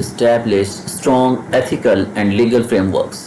established strong ethical and legal frameworks।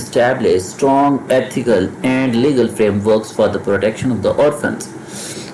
established strong ethical and legal frameworks for the protection of the orphans।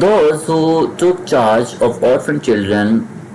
Those who took charge of orphan children,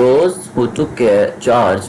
Those who took charge,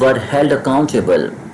were held accountable,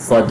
for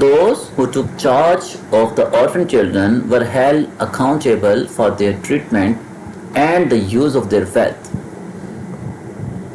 Those who took charge of the orphan children were held accountable for their treatment and the use of their wealth।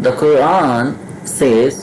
The Quran says,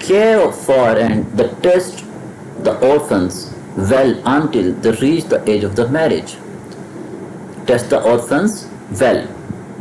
care for and the test the orphans well until they reach the age of the marriage। test the orphans well,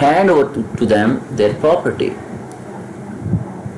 hand over to them their property।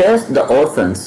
test the orphans,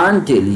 until,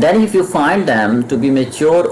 Then if you find them to be mature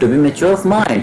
to be mature of mind,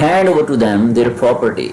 hand over to them their property,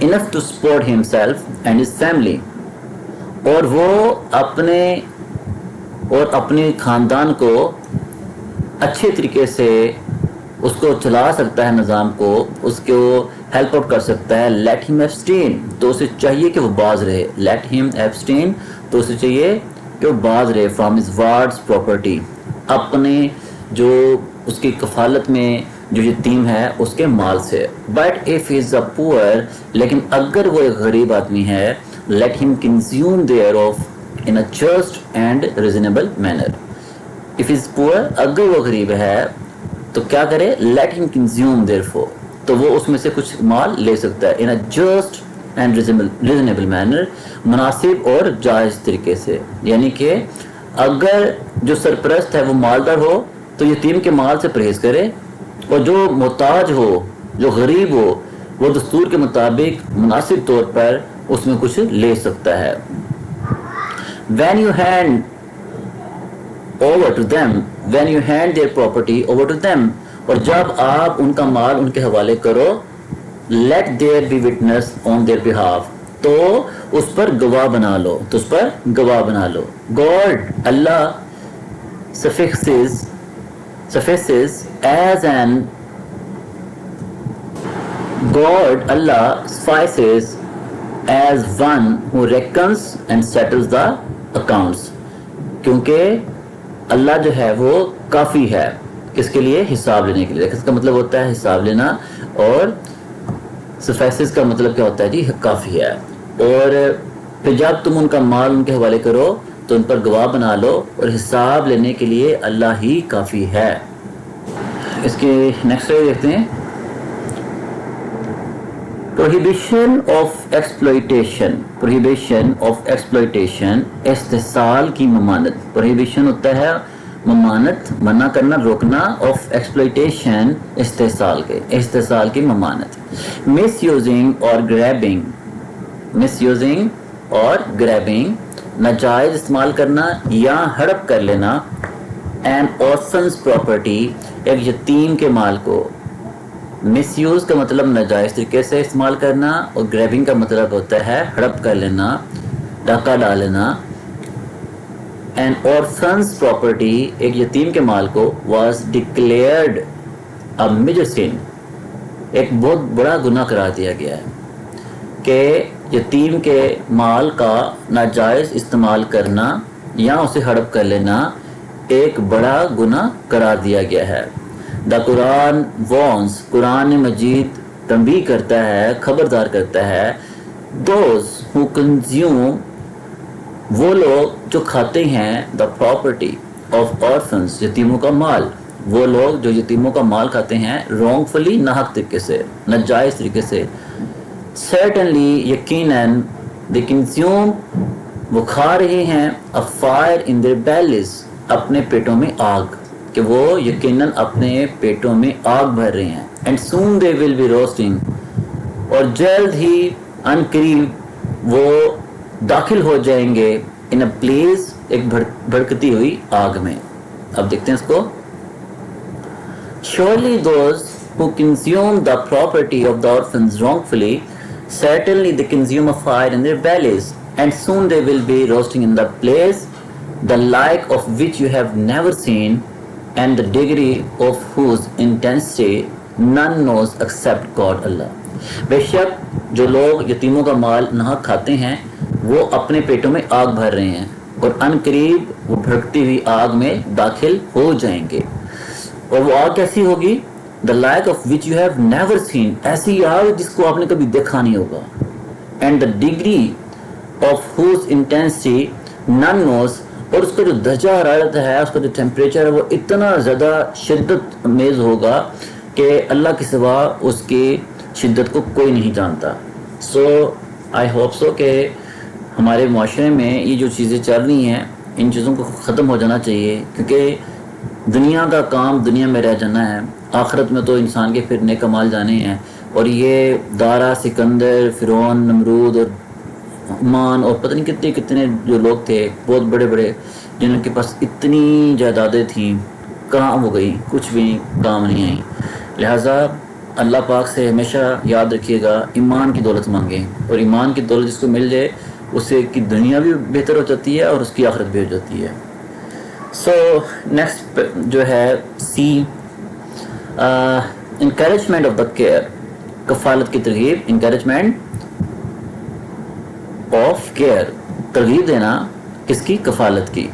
enough to support himself and his family. اور وہ اپنے خاندان کو اچھے طریقے سے اس کو چلا سکتا ہے، نظام کو اس کو ہیلپ آؤٹ کر سکتا ہے. لیٹ ہم ایبسٹین، تو اسے چاہیے کہ وہ باز رہے. لیٹ ہم ایبسٹین، تو اسے چاہیے کہ وہ باز رہے فرام ہز وارڈز پراپرٹی، اپنے جو اس کی کفالت میں جو یتیم ہے اس کے مال سے. بٹ اف از اے پور، لیکن اگر وہ ایک غریب آدمی ہے، let them consume thereof in a just and reasonable manner. If is poor, اگر وہ غریب ہے تو کیا کرے؟ Late them consume there for, تو وہ اس میں سے کچھ مال لے سکتا ہے. ان a just and reasonable manner, مناسب اور جائز طریقے سے. یعنی کہ اگر جو سرپرست ہے وہ مالدار ہو تو یتیم کے مال سے پرہیز کرے، اور جو محتاج ہو، جو غریب ہو، وہ دستور کے مطابق مناسب طور پر اس میں کچھ لے سکتا ہے. when you hand over to them when you hand their property over to them، اور جب آپ ان کا مال ان کے حوالے کرو، let there be witness on their behalf، تو اس پر گواہ بنا لو، God، Allah suffices as an God، Allah suffices as one who reckons and settles the accounts، کیونکہ اللہ جو ہے وہ کافی ہے کس کے لیے؟ حساب لینے کے لیے. اس کا مطلب ہوتا ہے حساب لینا، اور suffices کا مطلب کیا ہوتا ہے جی؟ کافی ہے. اور پھر جب تم ان کا مال ان کے حوالے کرو تو ان پر گواہ بنا لو، اور حساب لینے کے لیے اللہ ہی کافی ہے. اس کے نیکسٹ دیکھتے ہیں. prohibition of exploitation، استحصال کی ممانت. prohibition ہوتا ہے ممانت، منع کرنا، روکنا. of exploitation، استحصال کی ممانت. misusing اور grabbing، ناجائز استعمال کرنا یا ہڑپ کر لینا. an orphan's property، ایک یتیم کے مال کو. مس یوز کا مطلب ناجائز طریقے سے استعمال کرنا، اور گریبنگ کا مطلب ہوتا ہے ہڑپ کر لینا، ڈاکہ ڈال لینا. an orphan's property، ایک یتیم کے مال کو. was declared a major sin، ایک بہت بڑا گناہ قرار دیا گیا ہے کہ یتیم کے مال کا ناجائز استعمال کرنا یا اسے ہڑپ کر لینا ایک بڑا گناہ قرار دیا گیا ہے. دا قرآن warns، قرآن مجید تنبیہ کرتا ہے، خبردار کرتا ہے. دوز who consume، وہ لوگ جو کھاتے ہیں. دا پراپرٹی آف orphans، یتیموں کا مال. وہ لوگ جو یتیموں کا مال کھاتے ہیں wrongfully، ناحق طریقے سے، ناجائز طریقے سے. certainly، یقیناً. they consume، وہ کھا رہے ہیں. a fire in their bellies، اپنے پیٹوں میں آگ، کہ وہ یقیناً اپنے پیٹوں میں آگ بھر رہے ہیں. and soon they will be roasting، اور جلد ہی ان قریب وہ داخل ہو جائیں گے. in a place، ایک بھڑکتی ہوئی آگ میں. اب دیکھتے ہیں اس کو. surely those who consume the property of the orphans wrongfully، certainly they consume a fire in their bellies, and soon they will be roasting in the place the like of which you have never seen, and the degree of whose intensity none knows except God، اللہ. بے شک جو لوگ یتیموں کا مال ناحق کھاتے ہیں وہ اپنے پیٹوں میں آگ بھر رہے ہیں، اور ان قریب وہ بھڑکتی ہوئی آگ میں داخل ہو جائیں گے. اور وہ آگ کیسی ہوگی؟ the like of which you have never seen، ایسی آگ جس کو آپ نے کبھی دیکھا نہیں ہوگا. and the degree of whose intensity none knows، اور اس کا جو درجہ حرارت ہے، اس کا جو ٹیمپریچر ہے وہ اتنا زیادہ شدت میز ہوگا کہ اللہ کے سوا اس کی شدت کو کوئی نہیں جانتا. سو آئی ہوپ سو کہ ہمارے معاشرے میں یہ جو چیزیں چل رہی ہیں ان چیزوں کو ختم ہو جانا چاہیے، کیونکہ دنیا کا کام دنیا میں رہ جانا ہے، آخرت میں تو انسان کے پھرنے کمال جانے ہیں. اور یہ دارا، سکندر، فرعون، نمرود اور حمان اور پتہ نہیں کتنے کتنے جو لوگ تھے بہت بڑے بڑے، جن کے پاس اتنی جائیدادیں تھیں، کہاں ہو گئی؟ کچھ بھی کام نہیں آئی. لہٰذا اللہ پاک سے ہمیشہ یاد رکھیے گا ایمان کی دولت مانگیں, اور ایمان کی دولت جس کو مل جائے اسے کی دنیا بھی بہتر ہو جاتی ہے اور اس کی آخرت بھی ہو جاتی ہے. سو نیکسٹ جو ہے سی, انکریجمنٹ آف دا کیئر, کفالت کی ترغیب, انکریجمنٹ آف کیئر, ترغیب دینا کس کی؟ کفالت کی.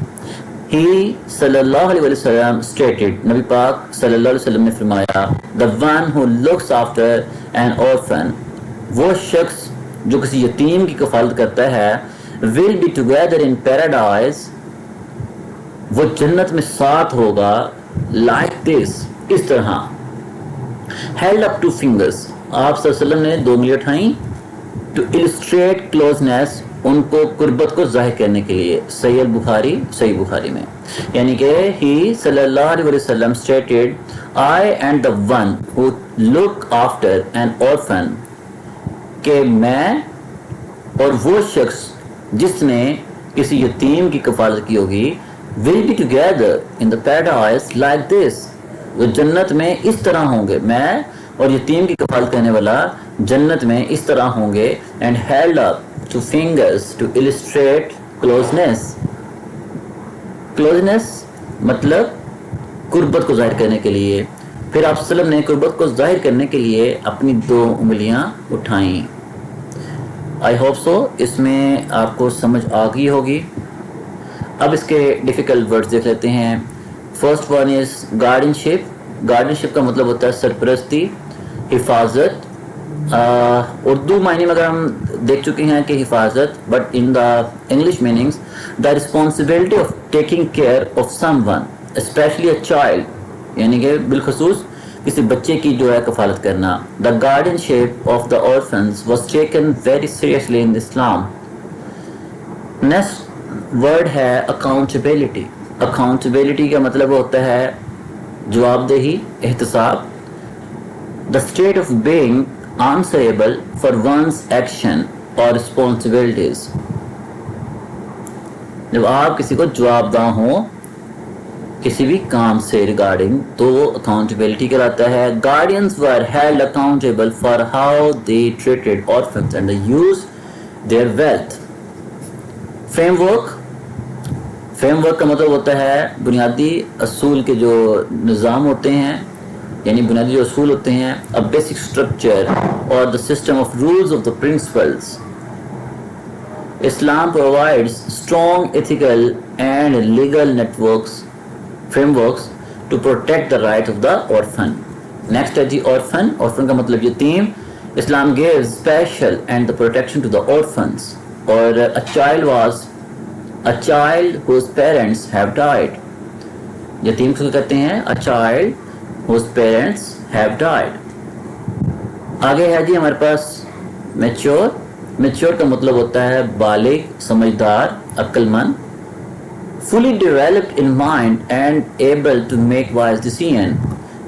ہی صلی اللہ علیہ وسلم stated, نبی پاک صلی اللہ علیہ وسلم نے فرمایا, the one who looks after an orphan, وہ شخص جو کسی یتیم کی کفالت کرتا ہے, will be together in paradise, وہ جنت میں ساتھ ہوگا, like this, اس طرح, held up two fingers, آپ صلی اللہ علیہ وسلم نے 2 انگلیاں اٹھائیں, to illustrate closeness, ان کو قربت کو ظاہر کرنے کے لیے. صحیح بخاری میں, یعنی کہ ہی صلی اللہ علیہ وسلم stated, I and the one who look after an orphan, کہ میں اور وہ شخص جس نے کسی یتیم کی کفالت کی ہوگی, will be together in the paradise like this, وہ جنت میں اس طرح ہوں گے, میں اور یتیم کی کفالت کرنے والا جنت میں اس طرح ہوں گے. and held up two fingers to illustrate closeness, closeness مطلب قربت کو ظاہر کرنے کے لیے. پھر آپ صلی اللہ علیہ وسلم نے قربت کو ظاہر کرنے کے لیے اپنی 2 انگلیاں اٹھائیں. آئی ہوپ سو اس میں آپ کو سمجھ آ گئی ہوگی. اب اس کے ڈیفیکلٹ ورڈز دیکھ لیتے ہیں. First one is گارڈینشپ. گارڈینشپ کا مطلب ہوتا ہے سرپرستی, حفاظت. اردو معنی میں اگر ہم دیکھ چکے ہیں کہ حفاظت, but in the English meanings, the responsibility of taking care of someone, especially a child, یعنی کہ بالخصوص کسی بچے کی جو ہے کفالت کرنا. The guardianship of the orphans was taken very seriously in Islam. Next word ہے اکاؤنٹیبلٹی. اکاؤنٹیبلٹی کا مطلب ہوتا ہے جواب دہی, احتساب. The state of being answerable for one's action or responsibilities, جب آپ کسی کو جواب دہ ہوں کسی بھی کام سے ریگارڈنگ تو وہ اکاؤنٹیبلٹی کہلاتا ہے. guardians were held accountable for how they treated orphans and they used their wealth. Frame work کا مطلب ہوتا ہے بنیادی اصول کے جو نظام ہوتے ہیں, یعنی بنیادی جو اصول ہوتے ہیں, a basic structure or the system of rules of the principles. Islam provides strong ethical and legal frameworks to protect the rights of the orphan. Next ہے جی orphan. orphan کا مطلب یتیم. Islam gives special and the protection to the orphans. اور a child whose parents have died. یتیم کو کہتے ہیں a child whose parents have died. آگے ہے جی ہمارے پاس میچور. میچور کا مطلب ہوتا ہے بالغ, سمجھدار, عقل مند. fully developed in mind and able to make wise decision,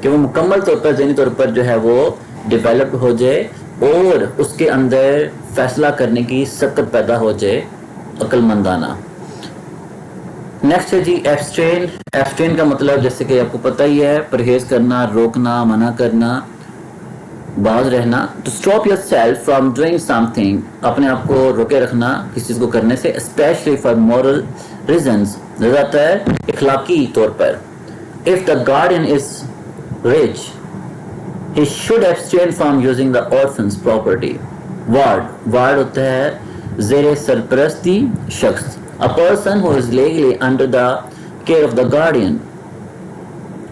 کہ وہ مکمل طور پر ذہنی طور پر جو ہے وہ ڈیولپڈ ہو جائے اور اس کے اندر فیصلہ کرنے کی سکت پیدا ہو جائے, عقل مندانہ. نیکسٹ ہے جی ایبسٹین. ایبسٹین کا مطلب جیسے کہ آپ کو پتہ ہی ہے, پرہیز کرنا, روکنا, منع کرنا, باز رہنا. To stop yourself from doing something, اپنے آپ کو روکے رکھنا کسی چیز کو کرنے سے, اسپیشلی فار مورل ریزنز, جاتا ہے اخلاقی طور پر. If the guardian is rich, he should abstain from using the orphan's property. ward ہوتا ہے زیر سرپرستی شخص. a person who is legally under the care of the guardian,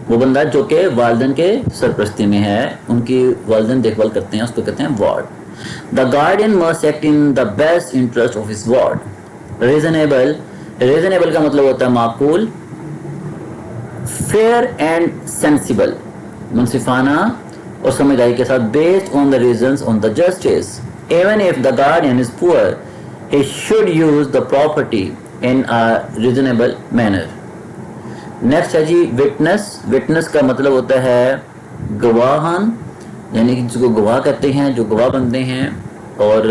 وہ بندہ جو کہ والدین کے سرپرستی میں ہے, ان کی والدین دیکھ بھال کرتے ہیں, اس کو کہتے ہیں ward. the guardian must act in the best interest of his ward. reasonable کا مطلب ہوتا ہے معقول. fair and sensible, منصفانہ اور سمجھداری کے ساتھ. based on the reasons on the justice. even if the guardian is poor, he should use the property in a reasonable manner. Next ہے جی وٹنس. وٹنس کا مطلب ہوتا ہے گواہان, یعنی کہ جس کو گواہ کہتے ہیں, جو گواہ بنتے ہیں. اور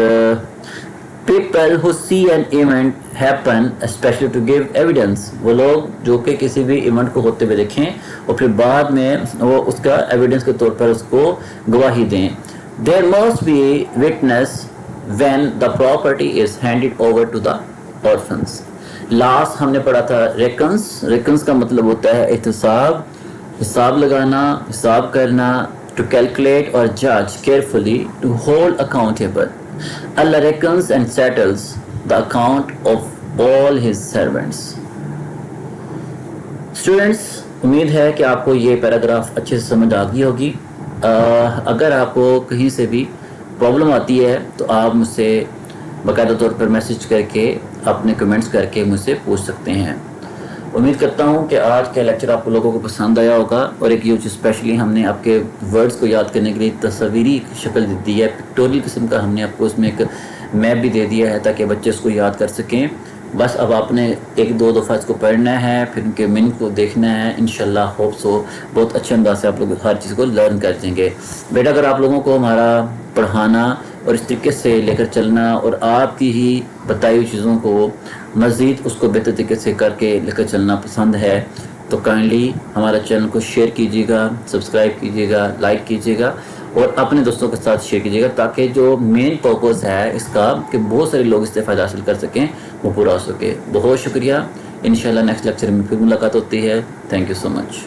People who see an event happen especially to give evidence, وہ لوگ جو کہ کسی بھی ایونٹ کو ہوتے ہوئے دیکھیں اور پھر بعد میں وہ اس کا ایویڈنس کے طور پر اس کو گواہی دیں. There must be witness when the property is handed over to the orphans. Last ہم نے پڑھا تھا ریکنس کا مطلب ہوتا ہے احتساب، حساب لگانا، حساب کرنا. To calculate or judge carefully, to hold accountable. Allah reckons and settles the account of all his servants. Students, امید ہے کہ آپ کو یہ پیراگراف اچھے سے سمجھ آ گئی ہوگی. اگر آپ کو کہیں سے بھی پرابلم آتی ہے تو آپ مجھ سے باقاعدہ طور پر میسج کر کے اپنے کمنٹس کر کے مجھ سے پوچھ سکتے ہیں. امید کرتا ہوں کہ آج کا لیکچر آپ لوگوں کو پسند آیا ہوگا، اور ایک یہ اسپیشلی ہم نے آپ کے ورڈز کو یاد کرنے کے لیے تصویری شکل دی ہے، پکٹوریل قسم کا ہم نے آپ کو اس میں ایک میپ بھی دے دیا ہے تاکہ بچے اس کو یاد کر سکیں. بس اب آپ نے ایک دو دفعہ اس کو پڑھنا ہے، پھر ان کے میننگ کو دیکھنا ہے. انشاءاللہ ہوپ سو بہت اچھے انداز سے آپ لوگ ہر چیز کو لرن کر دیں گے. بیٹا اگر آپ لوگوں کو ہمارا پڑھانا اور اس طریقے سے لے کر چلنا اور آپ کی ہی بتائی ہوئی چیزوں کو مزید اس کو بہتر طریقے سے کر کے لے کر چلنا پسند ہے تو کائنڈلی ہمارا چینل کو شیئر کیجیے گا، سبسکرائب کیجیے گا، لائک کیجیے گا اور اپنے دوستوں کے ساتھ شیئر کیجیے گا تاکہ جو مین پرپز ہے اس کا کہ بہت سارے لوگ اس سے فائدہ حاصل کر سکیں وہ پورا ہو سکے. بہت شکریہ. انشاءاللہ نیکسٹ لیکچر میں پھر ملاقات ہوتی ہے. Thank you so much.